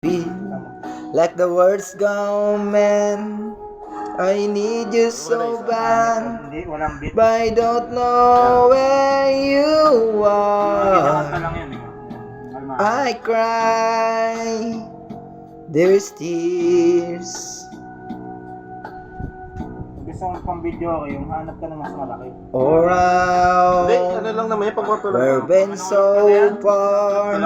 be like the words gone, man. I need you so bad, but I don't know where you are. I cry, there's tears Gusto mo pang video okay, yung hanap ka ng mas malaki. around. Hindi, ano lang naman yung pagkwarto lang. We've been so far,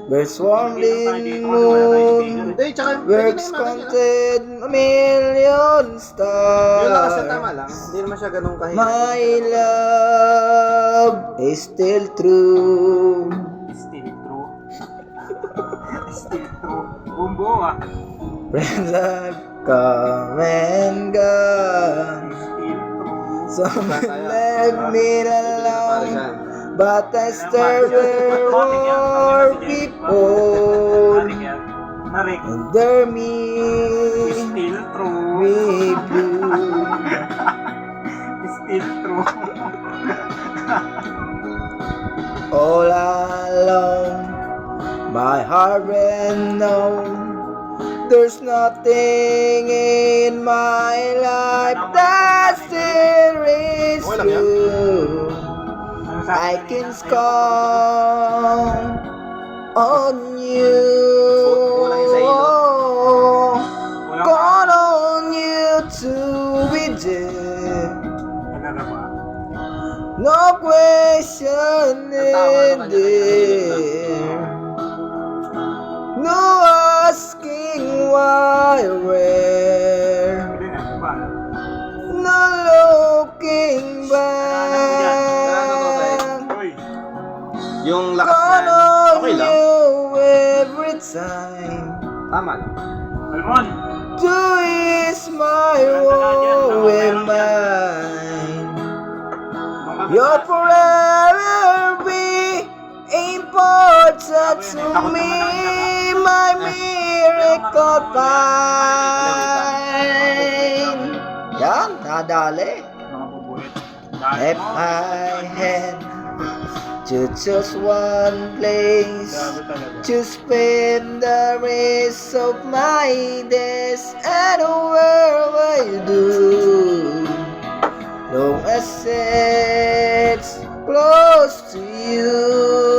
we're swarming moon, Hindi, tsaka works counted a million yun lang kasi stars. tama lang. Hindi naman siya ganun kahit. My love is still true. Still true. Still true. Bumbo ah. Friends have come and gone. Still true. Some left me alone, but I still there more people Narik. under me. Still true. Me blue. Still true. All alone, my heart ran known. There's nothing in my life that still is true. I can count on you. Count on you to be there. No question in there. No asking why or where. No looking back. Yung lakas Count na, on okay lang. you every time. Tama lang. Almon. To is my woe and mine. You'll forever be important to me, my miracle fine. Yan, nadali. Mga bubulit. If I had to choose one place to spend the rest of my days, and where I do, long as it's close to you.